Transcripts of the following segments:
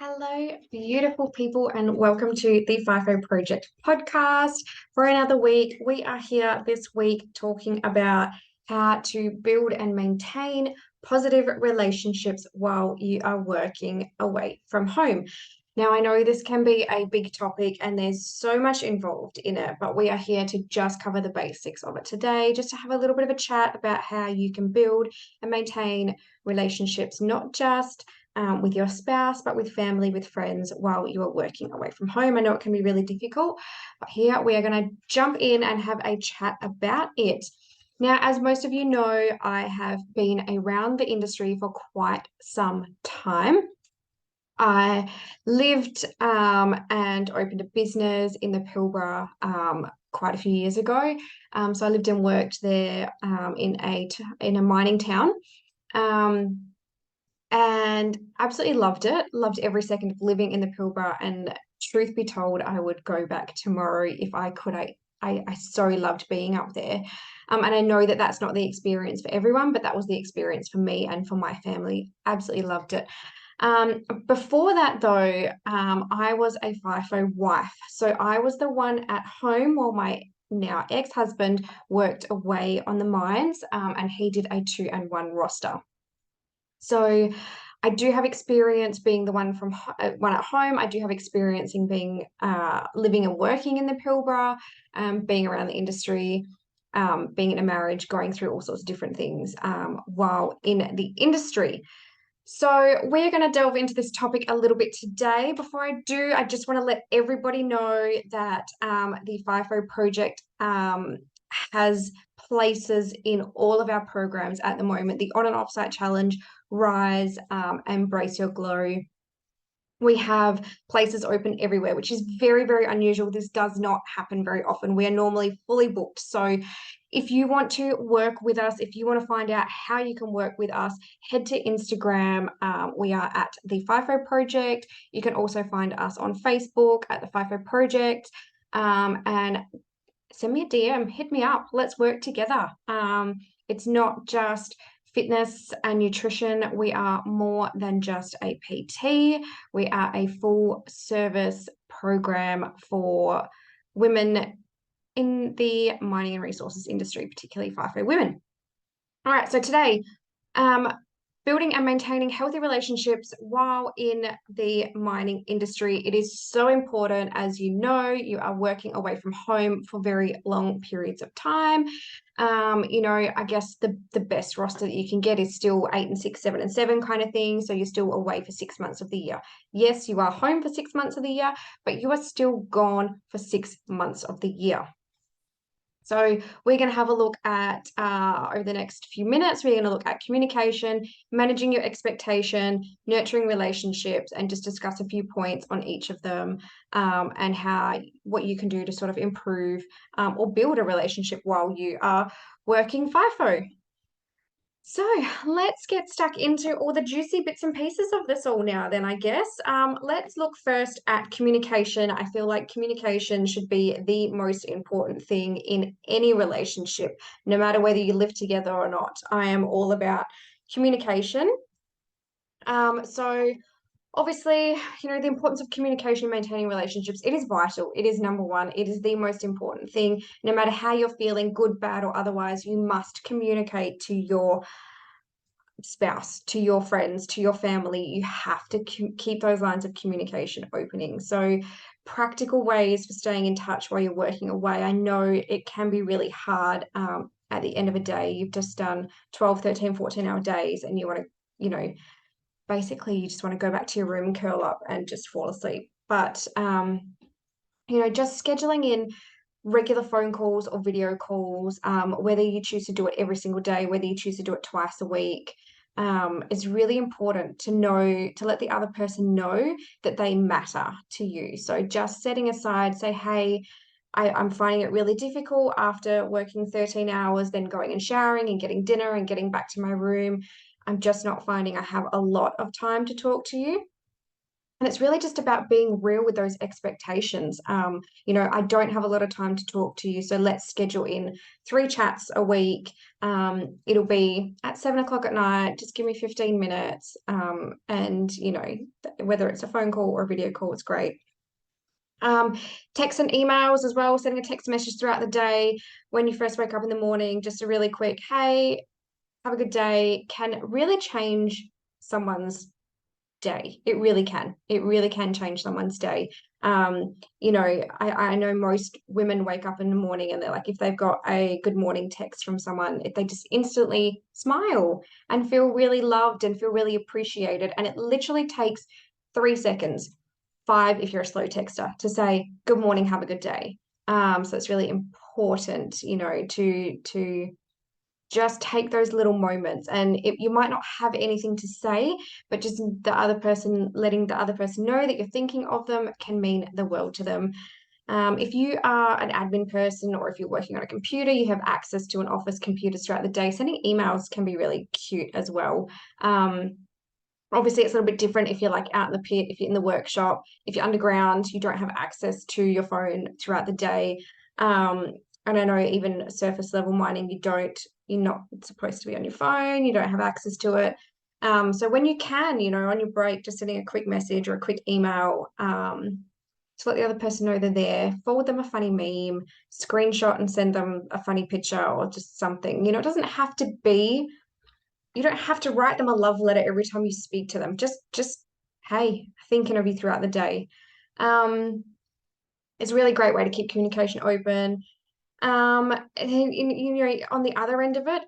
Hello, beautiful people, and welcome to the FIFO Project podcast. For another week, we are here this week talking about how to build and maintain positive relationships while you are working away from home. Now, I know this can be a big topic and there's so much involved in it, but we are here to just cover the basics of it today, just to have a little bit of a chat about how you can build and maintain relationships, not just with your spouse, but with family, with friends while you are working away from home. I know it can be really difficult, but here we are going to jump in and have a chat about it. Now, as most of you know, I have been around the industry for quite some time. I lived and opened a business in the Pilbara quite a few years ago. So I lived and worked there in a mining town. Um, and absolutely loved it. Loved every second of living in the Pilbara. And truth be told, I would go back tomorrow if I could. I so loved being up there. And I know that that's not the experience for everyone, but that was the experience for me and for my family. Absolutely loved it. Before that, though, I was a FIFO wife. So I was the one at home while my now ex-husband worked away on the mines, and he did a 2-and-1 roster. So I do have experience being the one at home. I do have experience in being living and working in the Pilbara, being around the industry, being in a marriage, going through all sorts of different things while in the industry. So we're going to delve into this topic a little bit today. Before I do, I just want to let everybody know that the FIFO project has places in all of our programs at the moment. The On and Offsite Challenge, Rise, Embrace Your Glow. We have places open everywhere, which is very, very unusual. This does not happen very often. We are normally fully booked. So if you want to work with us, if you want to find out how you can work with us, head to Instagram. We are at the FIFO Project. You can also find us on Facebook at the FIFO Project. And send me a DM, hit me up. Let's work together. It's not just fitness and nutrition. We are more than just a PT. We are a full service program for women in the mining and resources industry, particularly FIFO women. All right, so today, building and maintaining healthy relationships while in the mining industry. It is so important. As you know, you are working away from home for very long periods of time. I guess the best roster that you can get is still 8 and 6, 7 and 7 kind of thing. So you're still away for 6 months of the year. Yes, you are home for 6 months of the year, but you are still gone for 6 months of the year. So we're going to have a look at, over the next few minutes, we're going to look at communication, managing your expectation, nurturing relationships, and just discuss a few points on each of them, and what you can do to sort of improve or build a relationship while you are working FIFO. So let's get stuck into all the juicy bits and pieces of this all now then, I guess. Let's look first at communication. I feel like communication should be the most important thing in any relationship, no matter whether you live together or not. I am all about communication. So obviously, the importance of communication, maintaining relationships, it is vital. It is number one. It is the most important thing. No matter how you're feeling, good, bad, or otherwise, you must communicate to your spouse, to your friends, to your family. You have to keep those lines of communication opening. So practical ways for staying in touch while you're working away. I know it can be really hard at the end of a day. You've just done 12, 13, 14-hour days and you want to, basically you just want to go back to your room, curl up and just fall asleep. But, just scheduling in regular phone calls or video calls, whether you choose to do it every single day, whether you choose to do it twice a week, is really important to let the other person know that they matter to you. So just setting aside, say, hey, I'm finding it really difficult after working 13 hours, then going and showering and getting dinner and getting back to my room. I'm just not finding I have a lot of time to talk to you. And it's really just about being real with those expectations. I don't have a lot of time to talk to you, so let's schedule in 3 chats a week. It'll be at 7 o'clock at night. Just give me 15 minutes. And whether it's a phone call or a video call, it's great. Texts and emails as well, sending a text message throughout the day when you first wake up in the morning, just a really quick, hey, have a good day, can really change someone's day. It really can. It really can change someone's day. I know most women wake up in the morning and they're like, if they've got a good morning text from someone, they just instantly smile and feel really loved and feel really appreciated. And it literally takes 3 seconds, 5 if you're a slow texter, to say, good morning, have a good day. So it's really important, to just take those little moments, and you might not have anything to say, but just letting the other person know that you're thinking of them can mean the world to them. If you are an admin person, or if you're working on a computer, you have access to an office computer throughout the day, sending emails can be really cute as well. Obviously, it's a little bit different if you're like out in the pit, if you're in the workshop, if you're underground, you don't have access to your phone throughout the day. And I know even surface level mining, you're not supposed to be on your phone, you don't have access to it. So when you can, on your break, just sending a quick message or a quick email, to let the other person know they're there, forward them a funny meme, screenshot and send them a funny picture or just something. It doesn't have to be, you don't have to write them a love letter every time you speak to them. Just, hey, thinking of you throughout the day. It's a really great way to keep communication open. And on the other end of it,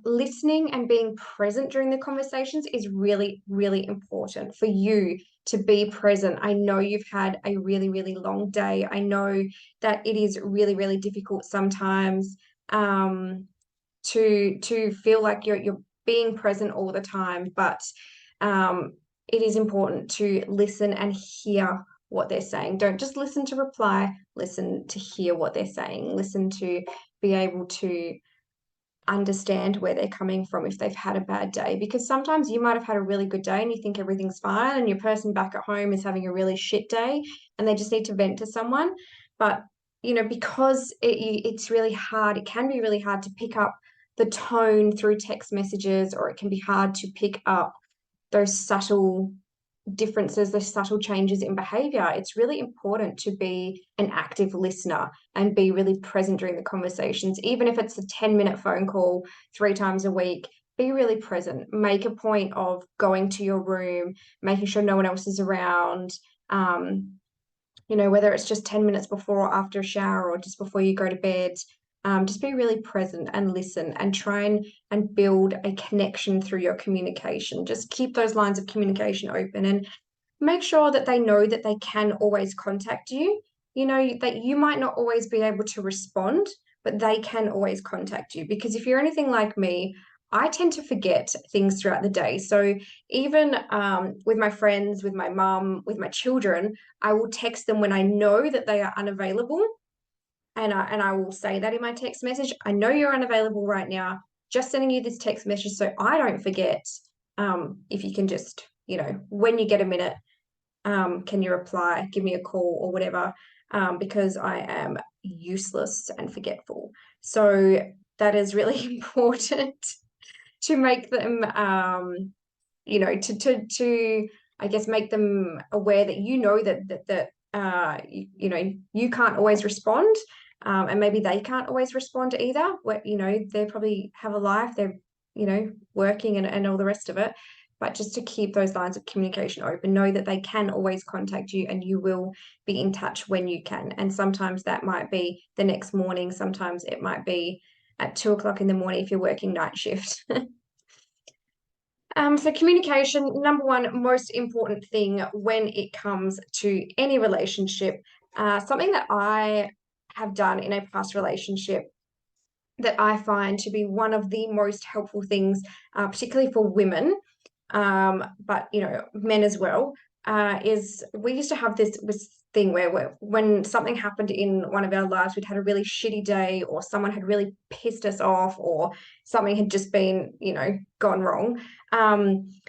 listening and being present during the conversations is really, really important for you to be present. I know you've had a really, really long day. I know that it is really, really difficult sometimes to feel like you're being present all the time, but it is important to listen and hear what they're saying. Don't just listen to reply, listen to hear what they're saying, listen to be able to understand where they're coming from if they've had a bad day. Because sometimes you might have had a really good day and you think everything's fine, and your person back at home is having a really shit day and they just need to vent to someone. But, because it's really hard, it can be really hard to pick up the tone through text messages, or it can be hard to pick up those subtle differences, the subtle changes in behavior. It's really important to be an active listener and be really present during the conversations. Even if it's a 10-minute phone call 3 times a week, be really present. Make a point of going to your room, making sure no one else is around. Whether it's just 10 minutes before or after a shower or just before you go to bed, just be really present and listen and try and build a connection through your communication. Just keep those lines of communication open and make sure that they know that they can always contact you. That you might not always be able to respond, but they can always contact you. Because if you're anything like me, I tend to forget things throughout the day. So even with my friends, with my mum, with my children, I will text them when I know that they are unavailable. And I will say that in my text message. I know you're unavailable right now. Just sending you this text message so I don't forget. If you can just, when you get a minute, can you reply, give me a call or whatever, because I am useless and forgetful. So that is really important to make them, to I guess make them aware that you can't always respond, and maybe they can't always respond either. They probably have a life, they're working and all the rest of it. But just to keep those lines of communication open, know that they can always contact you and you will be in touch when you can. And sometimes that might be the next morning, sometimes it might be at 2 o'clock in the morning if you're working night shift. So communication, number one, most important thing when it comes to any relationship. Something that I have done in a past relationship that I find to be one of the most helpful things, particularly for women, but men as well, is we used to have this thing where when something happened in one of our lives, we'd had a really shitty day, or someone had really pissed us off, or something had just been, gone wrong.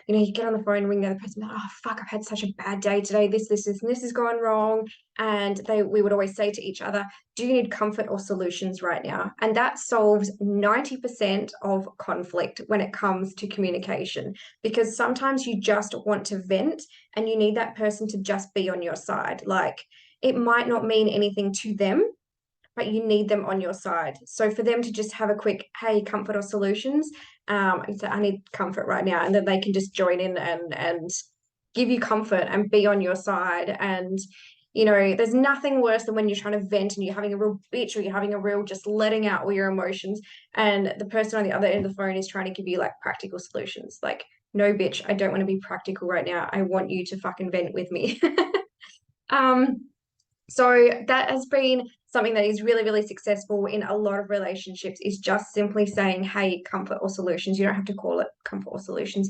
You get on the phone, ring the other person, oh fuck, I've had such a bad day today. This has gone wrong. And we would always say to each other, do you need comfort or solutions right now? And that solves 90% of conflict when it comes to communication, because sometimes you just want to vent and you need that person to just be on your side. Like, it might not mean anything to them, but you need them on your side. So for them to just have a quick, hey, comfort or solutions, say, I need comfort right now, and then they can just join in and give you comfort and be on your side. And there's nothing worse than when you're trying to vent and you're having a real bitch, or you're having a real just letting out all your emotions, and the person on the other end of the phone is trying to give you like practical solutions. Like, no, bitch, I don't want to be practical right now. I want you to fucking vent with me. So that has been something that is really, really successful in a lot of relationships, is just simply saying, hey, comfort or solutions. You don't have to call it comfort or solutions.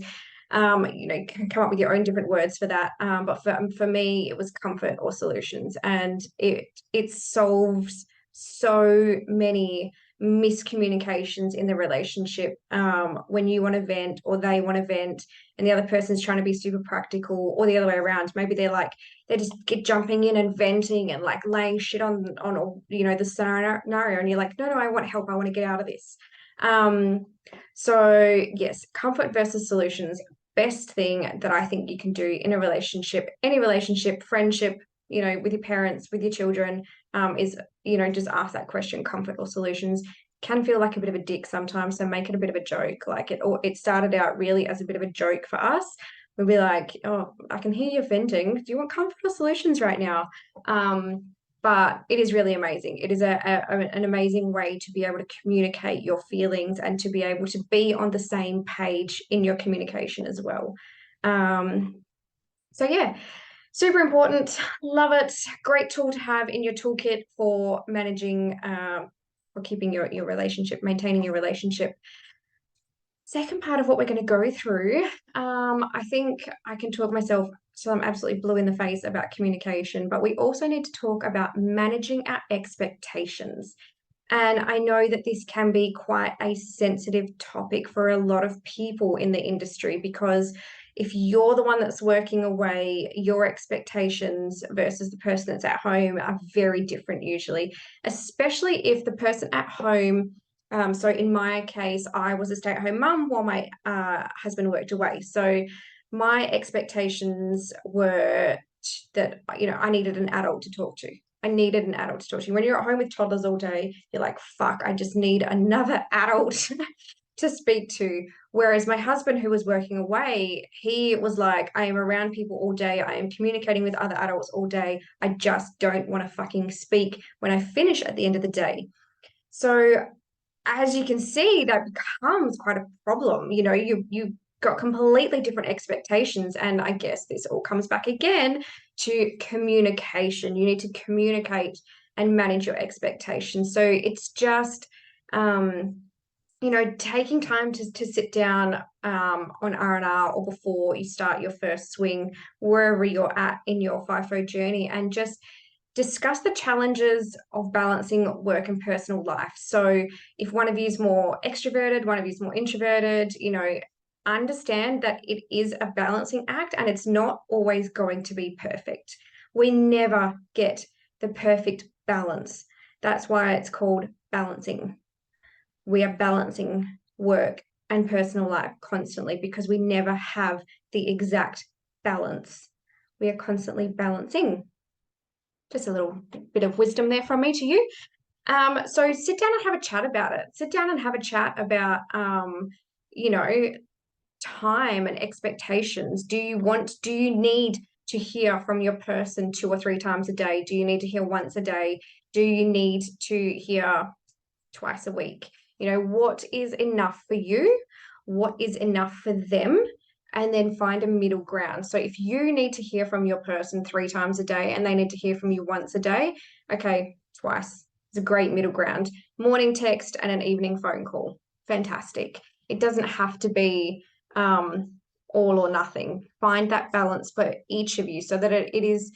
You can come up with your own different words for that. But for me, it was comfort or solutions. And it solves so many miscommunications in the relationship, when you want to vent or they want to vent and the other person's trying to be super practical, or the other way around. Maybe they just get jumping in and venting and like laying shit on the scenario, and you're like, no, I want help, I want to get out of this. So yes, comfort versus solutions. Best thing that I think you can do in a relationship, any relationship, friendship, with your parents, with your children, is just ask that question, comfort or solutions. Can feel like a bit of a dick sometimes, so make it a bit of a joke. Like, it started out really as a bit of a joke for us. We'd be like, oh, I can hear you venting. Do you want comfort or solutions right now? But it is really amazing. It is an amazing way to be able to communicate your feelings and to be able to be on the same page in your communication as well. So yeah, super important. Love it. Great tool to have in your toolkit for managing, for keeping your relationship, maintaining your relationship. Second part of what we're going to go through, I think I can talk myself so I'm absolutely blue in the face about communication, but we also need to talk about managing our expectations. And I know that this can be quite a sensitive topic for a lot of people in the industry, because if you're the one that's working away, your expectations versus the person that's at home are very different usually, especially if the person at home, so in my case, I was a stay-at-home mum while my husband worked away. So my expectations were that, I needed an adult to talk to. I needed an adult to talk to you. When you're at home with toddlers all day, you're like, fuck, I just need another adult to speak to. Whereas my husband, who was working away, he was like, I am around people all day. I am communicating with other adults all day. I just don't want to fucking speak when I finish at the end of the day. So as you can see, that becomes quite a problem. You got completely different expectations. And I guess this all comes back again to communication. You need to communicate and manage your expectations. So it's just, taking time to sit down on R&R, or before you start your first swing, wherever you're at in your FIFO journey, and just discuss the challenges of balancing work and personal life. So if one of you is more extroverted, one of you is more introverted, understand that it is a balancing act and it's not always going to be perfect. We never get the perfect balance. That's why it's called balancing. We are balancing work and personal life constantly, because we never have the exact balance. We are constantly balancing. Just a little bit of wisdom there from me to you. So sit down and have a chat about it. Sit down and have a chat about, time and expectations. Do you need to hear from your person 2 or 3 times a day? Do you need to hear once a day? Do you need to hear twice a week? What is enough for you? What is enough for them? And then find a middle ground. So if you need to hear from your person 3 times a day and they need to hear from you once a day, okay, twice. It's a great middle ground. Morning text and an evening phone call. Fantastic. It doesn't have to be all or nothing. Find that balance for each of you so that it is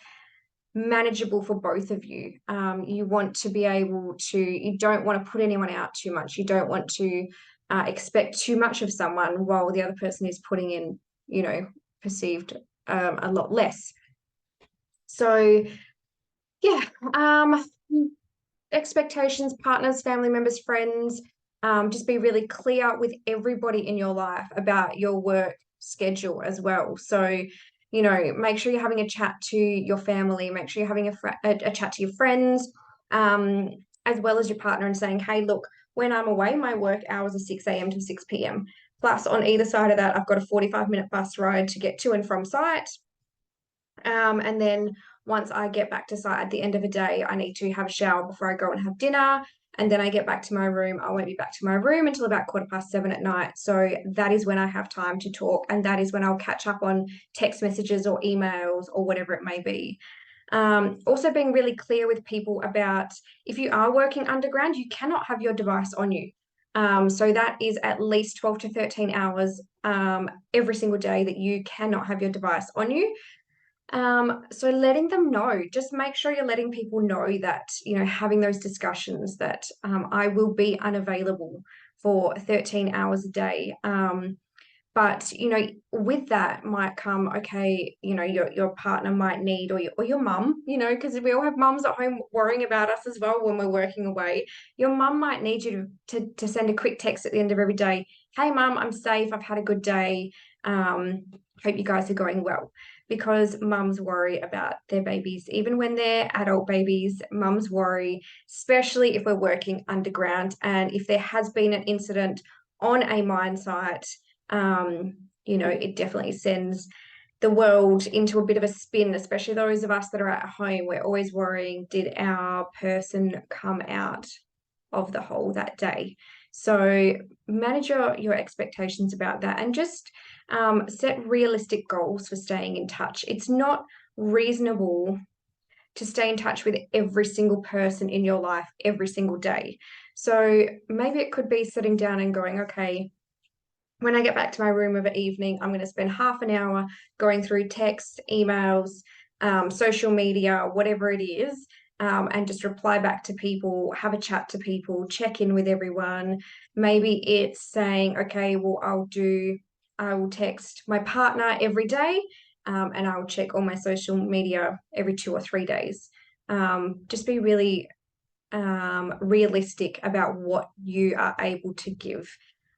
manageable for both of you. You want to be able to, you don't want to put anyone out too much. You don't want to expect too much of someone while the other person is putting in, perceived a lot less. So, yeah, expectations, partners, family members, friends, just be really clear with everybody in your life about your work schedule as well. So, make sure you're having a chat to your family, make sure you're having a chat to your friends, as well as your partner, and saying, hey, look, when I'm away, my work hours are 6 a.m. to 6 p.m. Plus, on either side of that, I've got a 45-minute bus ride to get to and from site. And then once I get back to site at the end of the day, I need to have a shower before I go and have dinner. And then I get back to my room. I won't be back to my room until about 7:15 at night. So that is when I have time to talk. And that is when I'll catch up on text messages or emails or whatever it may be. Also being really clear with people about, if you are working underground, you cannot have your device on you. So that is at least 12 to 13 hours every single day that you cannot have your device on you. So letting them know, just make sure you're letting people know that, having those discussions that I will be unavailable for 13 hours a day. But, with that might come, okay, your partner might need, or your mum, because we all have mums at home worrying about us as well when we're working away. Your mum might need you to send a quick text at the end of every day. Hey, mum, I'm safe. I've had a good day. Hope you guys are going well. Because mums worry about their babies, even when they're adult babies. Mums worry, especially if we're working underground, and if there has been an incident on a mine site, it definitely sends the world into a bit of a spin, especially those of us that are at home. We're always worrying, did our person come out of the hole that day? So manage your expectations about that, and just set realistic goals for staying in touch. It's not reasonable to stay in touch with every single person in your life every single day. So maybe it could be sitting down and going, okay, when I get back to my room of an evening, I'm going to spend half an hour going through texts, emails, social media, whatever it is, and just reply back to people, have a chat to people, check in with everyone. Maybe it's saying, okay, well, I will text my partner every day, and I'll check all my social media every 2 or 3 days. Just be really realistic about what you are able to give.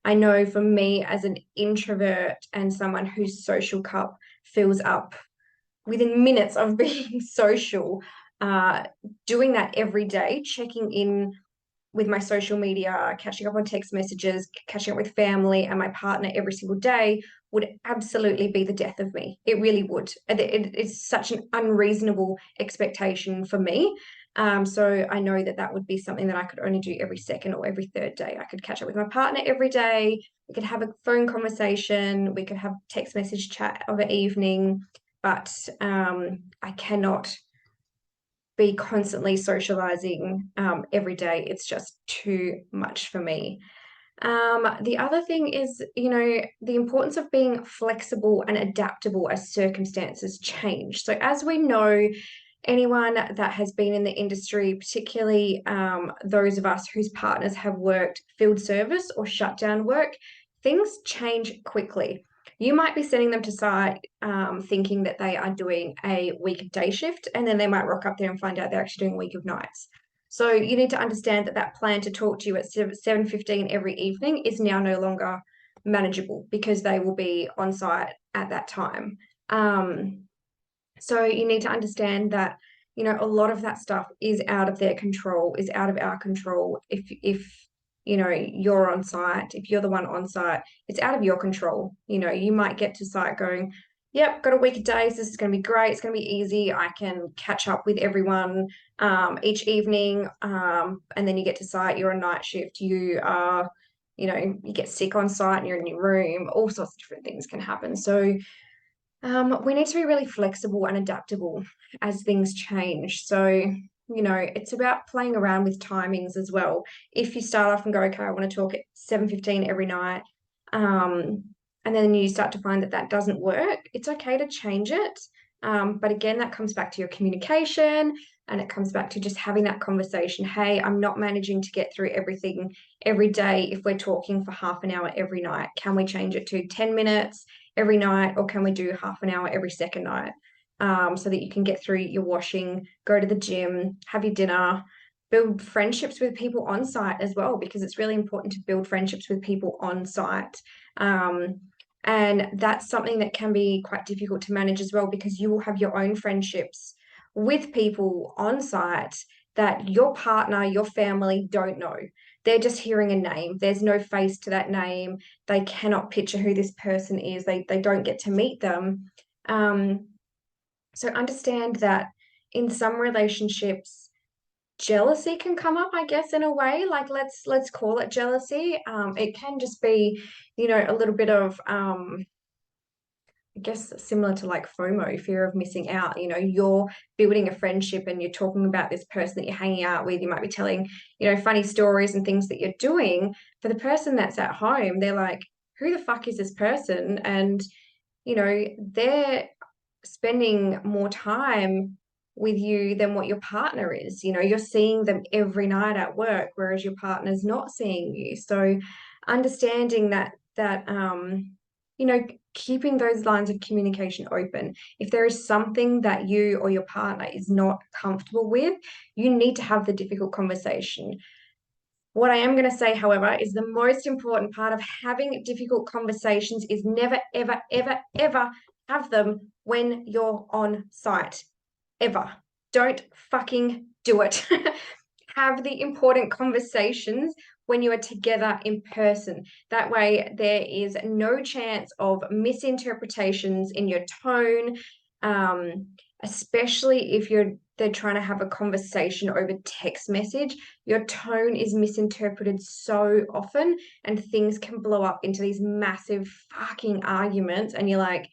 I know for me, as an introvert and someone whose social cup fills up within minutes of being social, doing that every day, checking in with my social media, catching up on text messages, catching up with family and my partner every single day would absolutely be the death of me. It really would. It's such an unreasonable expectation for me. So I know that would be something that I could only do every second or every third day. I could catch up with my partner every day. We could have a phone conversation. We could have text message chat of an evening. But I cannot be constantly socializing every day. It's just too much for me. The other thing is, the importance of being flexible and adaptable as circumstances change. So as we know, anyone that has been in the industry, particularly those of us whose partners have worked field service or shutdown work, things change quickly. You might be sending them to site thinking that they are doing a week of day shift, and then they might rock up there and find out they're actually doing a week of nights. So you need to understand that plan to talk to you at 7:15 every evening is now no longer manageable, because they will be on site at that time. So you need to understand that, a lot of that stuff is out of their control, is out of our control. If you're on site, if you're the one on site, it's out of your control. You might get to site going, yep, got a week of days. This is going to be great. It's going to be easy. I can catch up with everyone each evening. And then you get to site, you're on night shift, you are, you get sick on site and you're in your room. All sorts of different things can happen. So we need to be really flexible and adaptable as things change. So, it's about playing around with timings as well. If you start off and go, okay, I want to talk at 7:15 every night, and then you start to find that doesn't work, it's okay to change it. But again, that comes back to your communication, and it comes back to just having that conversation. Hey, I'm not managing to get through everything every day. If we're talking for half an hour every night, can we change it to 10 minutes every night, or can we do half an hour every second night? So that you can get through your washing, go to the gym, have your dinner, build friendships with people on site as well, because it's really important to build friendships with people on site. And that's something that can be quite difficult to manage as well, because you will have your own friendships with people on site that your partner, your family don't know. They're just hearing a name. There's no face to that name. They cannot picture who this person is. They don't get to meet them. So understand that in some relationships, jealousy can come up, I guess, in a way. Like let's call it jealousy. It can just be, a little bit of I guess similar to like FOMO, fear of missing out. You're building a friendship and you're talking about this person that you're hanging out with. You might be telling, funny stories and things that you're doing. For the person that's at home, they're like, who the fuck is this person? And, they're spending more time with you than what your partner is. You're seeing them every night at work, whereas your partner's not seeing you. So understanding that keeping those lines of communication open. If there is something that you or your partner is not comfortable with, you need to have the difficult conversation. What I am going to say, however, is the most important part of having difficult conversations is never, ever, ever, ever have them when you're on site. Ever. Don't fucking do it. Have the important conversations when you are together in person. That way, there is no chance of misinterpretations in your tone, especially if they're trying to have a conversation over text message. Your tone is misinterpreted so often, and things can blow up into these massive fucking arguments. And you're like,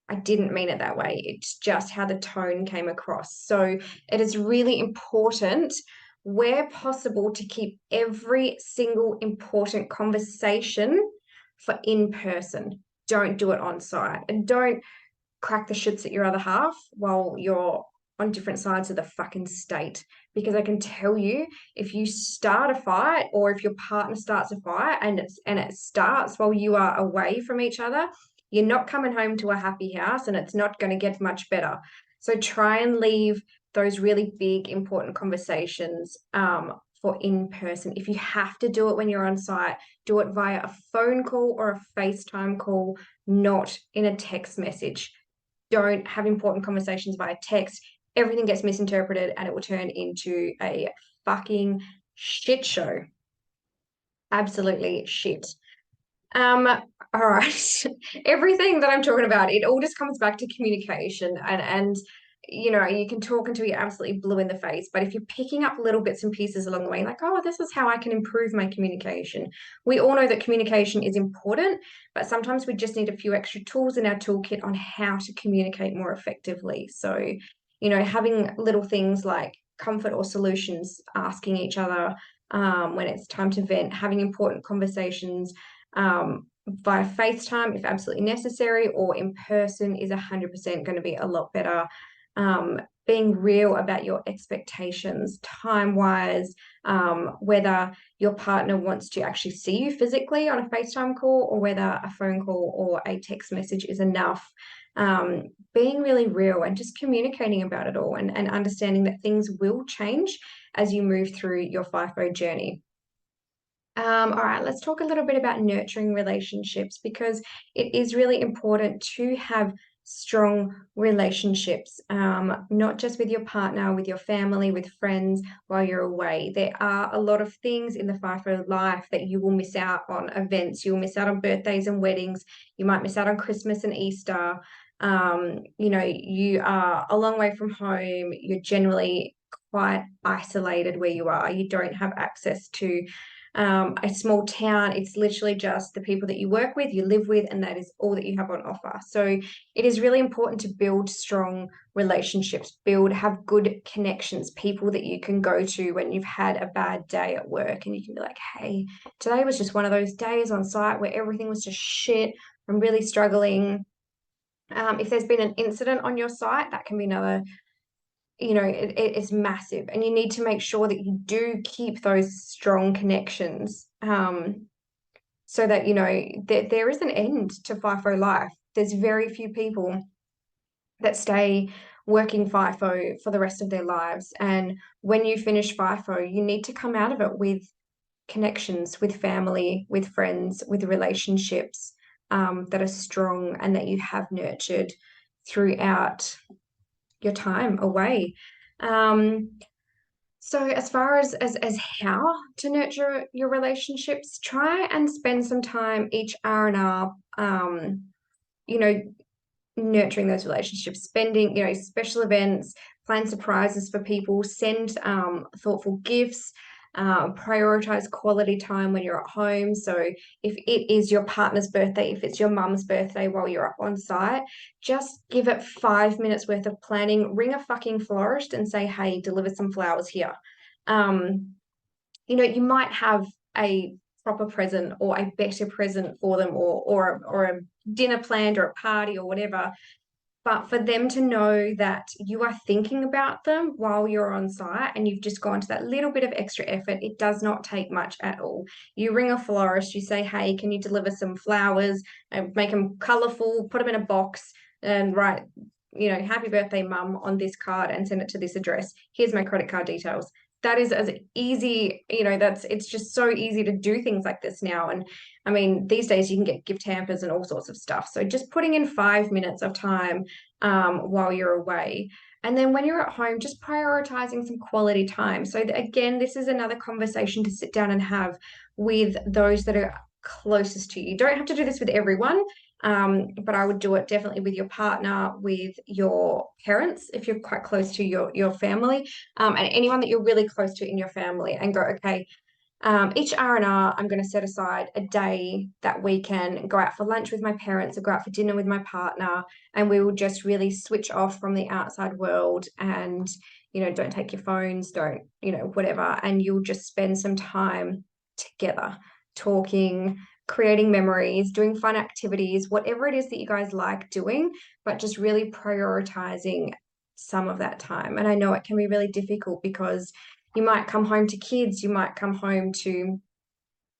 I didn't mean it that way. It's just how the tone came across. So it is really important, where possible, to keep every single important conversation for in person. Don't do it on site, and don't crack the shits at your other half while you're on different sides of the fucking state. Because I can tell you, if you start a fight, or if your partner starts a fight and it starts while you are away from each other, you're not coming home to a happy house, and it's not going to get much better. So try and leave those really big, important conversations for in person. If you have to do it when you're on site, do it via a phone call or a FaceTime call, not in a text message. Don't have important conversations via text. Everything gets misinterpreted, and it will turn into a fucking shit show. Absolutely shit. All right. Everything that I'm talking about, it all just comes back to communication, and you can talk until you're absolutely blue in the face, but if you're picking up little bits and pieces along the way, like, oh, this is how I can improve my communication. We all know that communication is important, but sometimes we just need a few extra tools in our toolkit on how to communicate more effectively. So, having little things like comfort or solutions, asking each other when it's time to vent, having important conversations via FaceTime if absolutely necessary, or in person, is 100% going to be a lot better. Being real about your expectations, time-wise, whether your partner wants to actually see you physically on a FaceTime call, or whether a phone call or a text message is enough. Being really real and just communicating about it all, and understanding that things will change as you move through your FIFO journey. All right, let's talk a little bit about nurturing relationships, because it is really important to have strong relationships, not just with your partner, with your family, with friends while you're away. There are a lot of things in the FIFO life that you will miss out on. Events, you'll miss out on birthdays and weddings. You might miss out on Christmas and Easter. You are a long way from home. You're generally quite isolated where you are. You don't have access to a small town. It's literally just the people that you work with, you live with, and that is all that you have on offer. So it is really important to build strong relationships, have good connections, people that you can go to when you've had a bad day at work, and you can be like, hey, today was just one of those days on site where everything was just shit. I'm really struggling. If there's been an incident on your site, that can be another, it's massive. And you need to make sure that you do keep those strong connections, so that, there is an end to FIFO life. There's very few people that stay working FIFO for the rest of their lives. And when you finish FIFO, you need to come out of it with connections, with family, with friends, with relationships, that are strong and that you have nurtured throughout your time away. So as far as how to nurture your relationships, try and spend some time each R&R, you know, nurturing those relationships, spending, special events, plan surprises for people, send thoughtful gifts, prioritize quality time when you're at home. So if it is your partner's birthday, if it's your mum's birthday while you're up on site, just give it 5 minutes worth of planning. Ring a fucking florist and say, hey, deliver some flowers here. You might have a proper present or a better present for them, or a dinner planned or a party or whatever. But for them to know that you are thinking about them while you're on site and you've just gone to that little bit of extra effort, it does not take much at all. You ring a florist, you say, hey, can you deliver some flowers and make them colorful, put them in a box and write, happy birthday, mum, on this card and send it to this address. Here's my credit card details. That is as easy, it's just so easy to do things like this now. And I mean, these days you can get gift hampers and all sorts of stuff. So just putting in 5 minutes of time, while you're away. And then when you're at home, just prioritizing some quality time. So again, this is another conversation to sit down and have with those that are closest to you. You don't have to do this with everyone, but I would do it definitely with your partner, with your parents, if you're quite close to your family, and anyone that you're really close to in your family, and go, okay, each R&R, I'm going to set aside a day that we can go out for lunch with my parents or go out for dinner with my partner, and we will just really switch off from the outside world and, don't take your phones, don't, whatever. And you'll just spend some time together, talking, creating memories, doing fun activities, whatever it is that you guys like doing, but just really prioritizing some of that time. And I know it can be really difficult because you might come home to kids, you might come home to,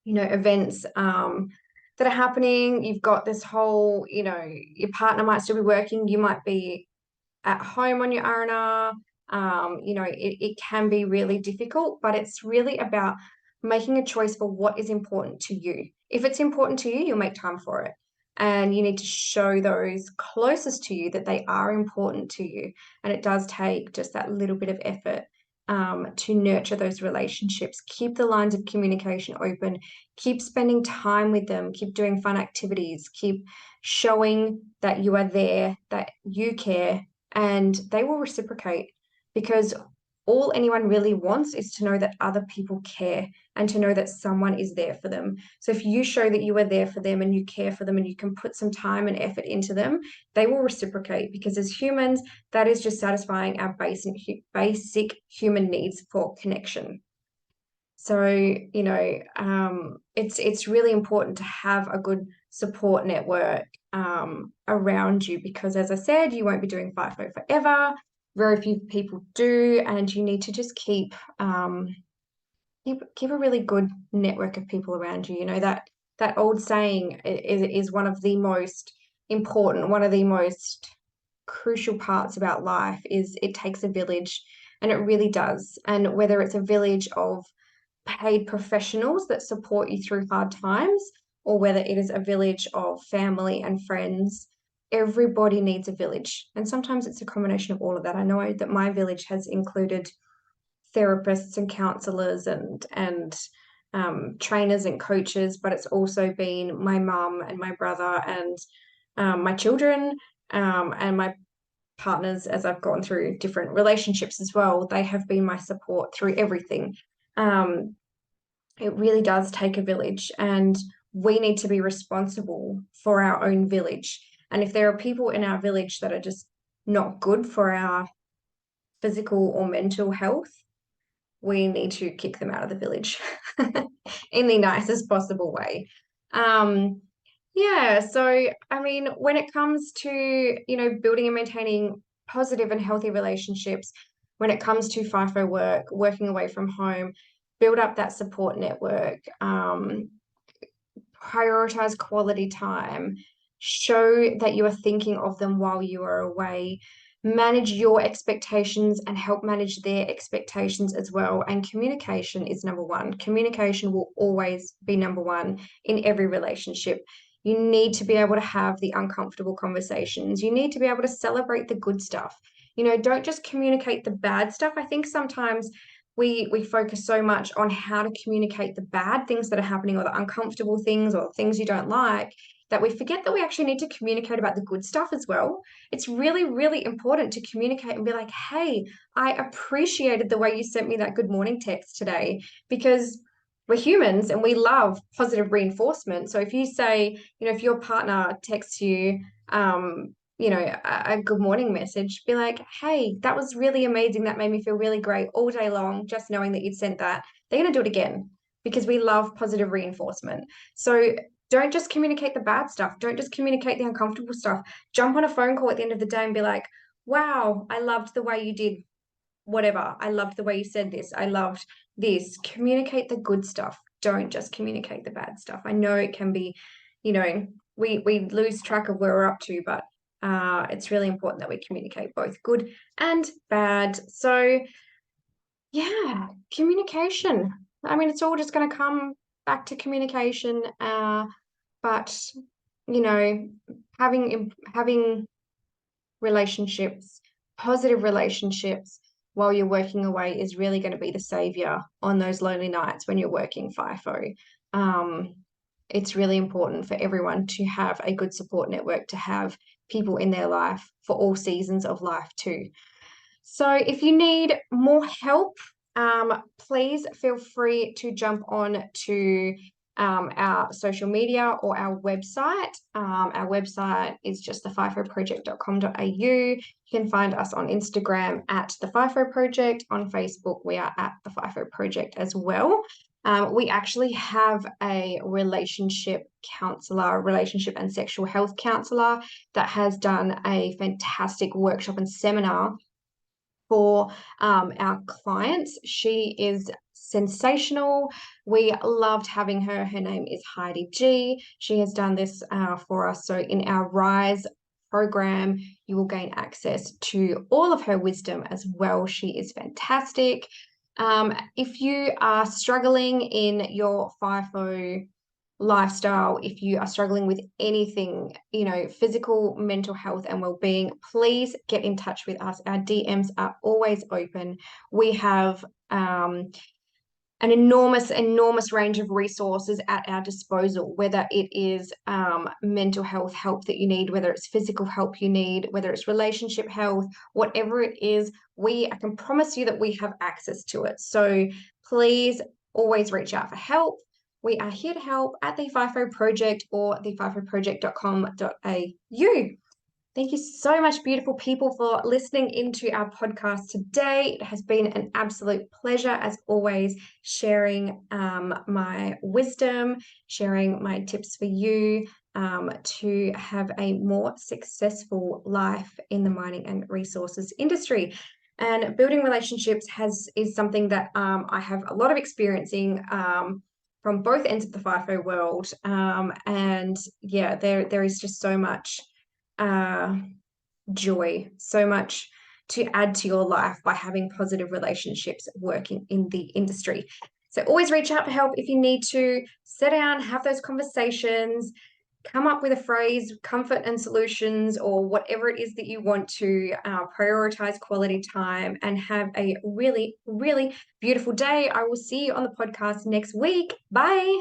events that are happening. You've got this whole, your partner might still be working, you might be at home on your R&R. It can be really difficult, but it's really about making a choice for what is important to you. If it's important to you, you'll make time for it. And you need to show those closest to you that they are important to you. And it does take just that little bit of effort, to nurture those relationships. Keep the lines of communication open. Keep spending time with them. Keep doing fun activities. Keep showing that you are there, that you care, and they will reciprocate, because all anyone really wants is to know that other people care and to know that someone is there for them. So if you show that you are there for them and you care for them and you can put some time and effort into them, they will reciprocate, because as humans, that is just satisfying our basic human needs for connection. So, it's really important to have a good support network, around you, because as I said, you won't be doing FIFO forever. Very few people do, and you need to just keep a really good network of people around you. That old saying is one of the most important, one of the most crucial parts about life, is it takes a village, and it really does. And whether it's a village of paid professionals that support you through hard times, or whether it is a village of family and friends, everybody needs a village. And sometimes it's a combination of all of that. I know that my village has included therapists and counselors and trainers and coaches, but it's also been my mum and my brother and, my children, and my partners, as I've gone through different relationships as well. They have been my support through everything. It really does take a village, and we need to be responsible for our own village. And if there are people in our village that are just not good for our physical or mental health, we need to kick them out of the village in the nicest possible way. Yeah, so I mean, when it comes to, building and maintaining positive and healthy relationships, when it comes to FIFO work, working away from home, build up that support network, prioritize quality time, show that you are thinking of them while you are away, manage your expectations and help manage their expectations as well. And communication is number one. Communication will always be number one in every relationship. You need to be able to have the uncomfortable conversations. You need to be able to celebrate the good stuff. Don't just communicate the bad stuff. I think sometimes we focus so much on how to communicate the bad things that are happening or the uncomfortable things or things you don't like that we forget that we actually need to communicate about the good stuff as well. It's really, really important to communicate and be like, hey, I appreciated the way you sent me that good morning text today, because we're humans and we love positive reinforcement. So if you say, if your partner texts you, a good morning message, be like, hey, that was really amazing. That made me feel really great all day long, just knowing that you'd sent that. They're going to do it again because we love positive reinforcement. So don't just communicate the bad stuff. Don't just communicate the uncomfortable stuff. Jump on a phone call at the end of the day and be like, wow, I loved the way you did whatever. I loved the way you said this. I loved this. Communicate the good stuff. Don't just communicate the bad stuff. I know it can be, we lose track of where we're up to, but it's really important that we communicate both good and bad. So yeah, communication. I mean, it's all just going to come back to communication. But having relationships, positive relationships while you're working away is really going to be the savior on those lonely nights when you're working FIFO. It's really important for everyone to have a good support network, to have people in their life for all seasons of life too. So if you need more help, please feel free to jump on to our social media or our website. Our website is just thefifoproject.com.au. You can find us on Instagram at the FIFO Project. On Facebook, we are at the FIFO Project as well. We actually have a relationship counselor, relationship and sexual health counselor that has done a fantastic workshop and seminar for our clients. She is sensational. We loved having her. Her name is Heidi G. She has done this for us. So in our Rise program, you will gain access to all of her wisdom as well. She is fantastic. If you are struggling in your FIFO lifestyle, if you are struggling with anything, physical, mental health, and well-being, please get in touch with us. Our DMs are always open. We have an enormous range of resources at our disposal, whether it is mental health help that you need, whether it's physical help you need, whether it's relationship health, whatever it is, I can promise you that we have access to it. So please always reach out for help. We are here to help at the FIFO Project or thefifoproject.com.au. Thank you so much, beautiful people, for listening into our podcast today. It has been an absolute pleasure, as always, sharing my wisdom, sharing my tips for you to have a more successful life in the mining and resources industry. And building relationships is something that I have a lot of experience in from both ends of the FIFO world. And yeah, there is just so much joy, so much to add to your life by having positive relationships working in the industry. So always reach out for help if you need to. Sit down, have those conversations, come up with a phrase, comfort and solutions, or whatever it is that you want to prioritize quality time, and have a really, really beautiful day. I will see you on the podcast next week. Bye.